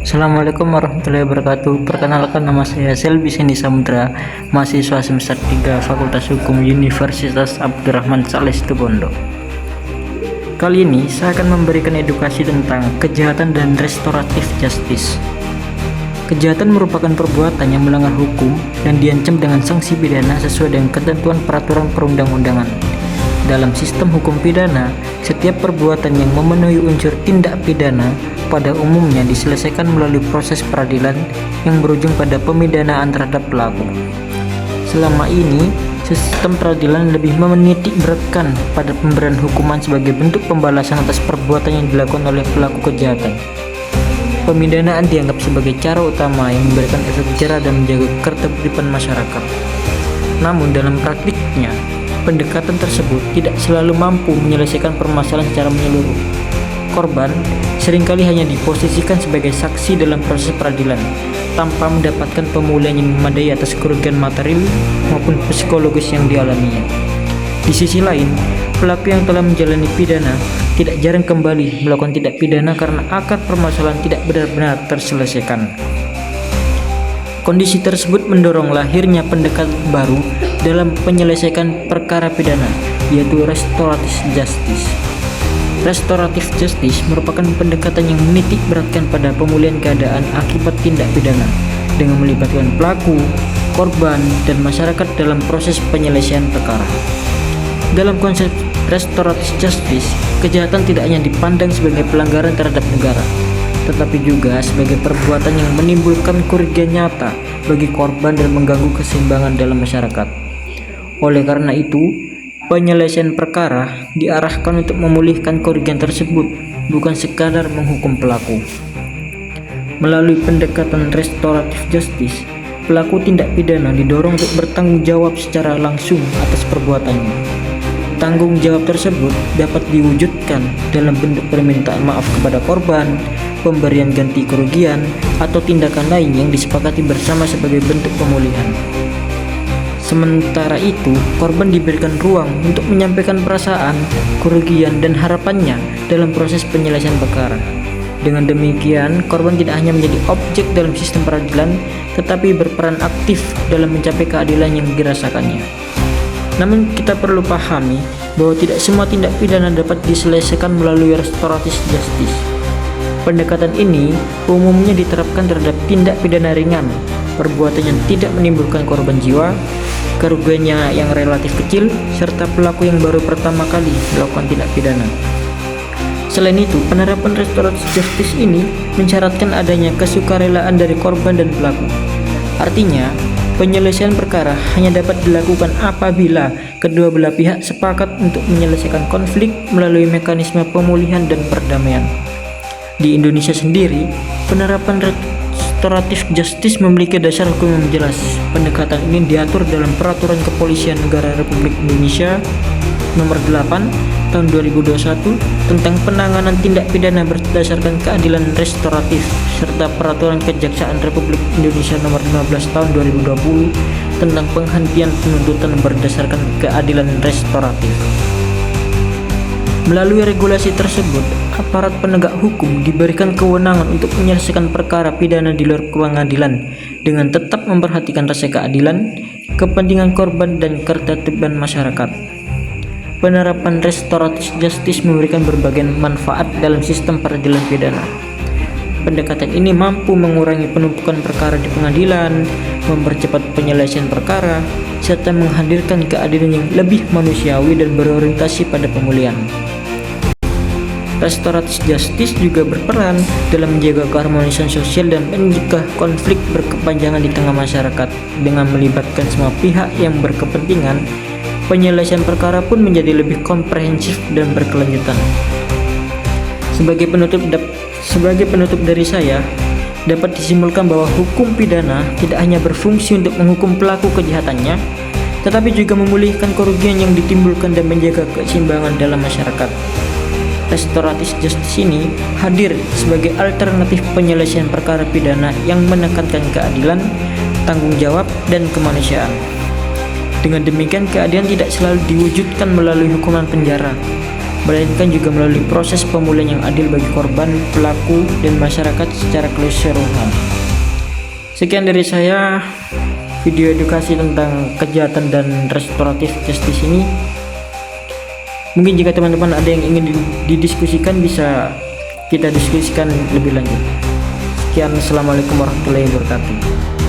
Assalamualaikum warahmatullahi wabarakatuh. Perkenalkan, nama saya Selby Seni Samudra, mahasiswa semester 3 Fakultas Hukum Universitas Abdurrahman Saleh Situbondo. Kali ini saya akan memberikan edukasi tentang kejahatan dan restoratif justice. Kejahatan merupakan perbuatan yang melanggar hukum dan diancam dengan sanksi pidana sesuai dengan ketentuan peraturan perundang-undangan. Dalam sistem hukum pidana, setiap perbuatan yang memenuhi unsur tindak pidana pada umumnya diselesaikan melalui proses peradilan yang berujung pada pemidanaan terhadap pelaku. Selama ini, sistem peradilan lebih menitik beratkan pada pemberian hukuman sebagai bentuk pembalasan atas perbuatan yang dilakukan oleh pelaku kejahatan. Pemidanaan dianggap sebagai cara utama yang memberikan efek jera dan menjaga ketertiban masyarakat. Namun dalam praktiknya, pendekatan tersebut tidak selalu mampu menyelesaikan permasalahan secara menyeluruh. Korban seringkali hanya diposisikan sebagai saksi dalam proses peradilan tanpa mendapatkan pemulihan yang memadai atas kerugian material maupun psikologis yang dialaminya. Di sisi lain, pelaku yang telah menjalani pidana tidak jarang kembali melakukan tindak pidana karena akar permasalahan tidak benar-benar terselesaikan. Kondisi tersebut mendorong lahirnya pendekatan baru dalam penyelesaian perkara pidana, yaitu restoratif justice. Restoratif justice merupakan pendekatan yang menitik beratkan pada pemulihan keadaan akibat tindak pidana dengan melibatkan pelaku, korban, dan masyarakat dalam proses penyelesaian perkara. Dalam konsep restoratif justice, kejahatan tidak hanya dipandang sebagai pelanggaran terhadap negara, tetapi juga sebagai perbuatan yang menimbulkan kerugian nyata bagi korban dan mengganggu keseimbangan dalam masyarakat. Oleh karena itu, penyelesaian perkara diarahkan untuk memulihkan kerugian tersebut, bukan sekadar menghukum pelaku. Melalui pendekatan restoratif justice, pelaku tindak pidana didorong untuk bertanggung jawab secara langsung atas perbuatannya. Tanggung jawab tersebut dapat diwujudkan dalam bentuk permintaan maaf kepada korban, pemberian ganti kerugian, atau tindakan lain yang disepakati bersama sebagai bentuk pemulihan. Sementara itu, korban diberikan ruang untuk menyampaikan perasaan, kerugian, dan harapannya dalam proses penyelesaian perkara. Dengan demikian, korban tidak hanya menjadi objek dalam sistem peradilan, tetapi berperan aktif dalam mencapai keadilan yang dirasakannya. Namun kita perlu pahami bahwa tidak semua tindak pidana dapat diselesaikan melalui restoratif justice. Pendekatan ini umumnya diterapkan terhadap tindak pidana ringan, perbuatan yang tidak menimbulkan korban jiwa, kerugiannya yang relatif kecil, serta pelaku yang baru pertama kali melakukan tindak pidana. Selain itu, penerapan restoratif justice ini mensyaratkan adanya kesukarelaan dari korban dan pelaku. Artinya, penyelesaian perkara hanya dapat dilakukan apabila kedua belah pihak sepakat untuk menyelesaikan konflik melalui mekanisme pemulihan dan perdamaian. Di Indonesia sendiri, penerapan restoratif justice memiliki dasar hukum yang jelas. Pendekatan ini diatur dalam Peraturan Kepolisian Negara Republik Indonesia Nomor 8 Tahun 2021 tentang penanganan tindak pidana berdasarkan keadilan restoratif, serta Peraturan Kejaksaan Republik Indonesia Nomor 15 Tahun 2020 tentang penghentian penuntutan berdasarkan keadilan restoratif. Melalui regulasi tersebut, aparat penegak hukum diberikan kewenangan untuk menyelesaikan perkara pidana di luar pengadilan dengan tetap memperhatikan rasa keadilan, kepentingan korban, dan ketertiban masyarakat. Penerapan restoratif justice memberikan berbagai manfaat dalam sistem peradilan pidana. Pendekatan ini mampu mengurangi penumpukan perkara di pengadilan, mempercepat penyelesaian perkara, serta menghadirkan keadilan yang lebih manusiawi dan berorientasi pada pemulihan. Restoratif justice juga berperan dalam menjaga keharmonisan sosial dan mencegah konflik berkepanjangan di tengah masyarakat. Dengan melibatkan semua pihak yang berkepentingan, penyelesaian perkara pun menjadi lebih komprehensif dan berkelanjutan. Sebagai penutup dari saya, dapat disimpulkan bahwa hukum pidana tidak hanya berfungsi untuk menghukum pelaku kejahatannya, tetapi juga memulihkan kerugian yang ditimbulkan dan menjaga keseimbangan dalam masyarakat. Restoratif justice ini hadir sebagai alternatif penyelesaian perkara pidana yang menekankan keadilan, tanggung jawab, dan kemanusiaan. Dengan demikian, keadilan tidak selalu diwujudkan melalui hukuman penjara, melainkan juga melalui proses pemulihan yang adil bagi korban, pelaku, dan masyarakat secara keseluruhan. Sekian dari saya, video edukasi tentang kejahatan dan restoratif justice ini. Mungkin jika teman-teman ada yang ingin didiskusikan, bisa kita diskusikan lebih lanjut. Sekian, assalamualaikum warahmatullahi wabarakatuh.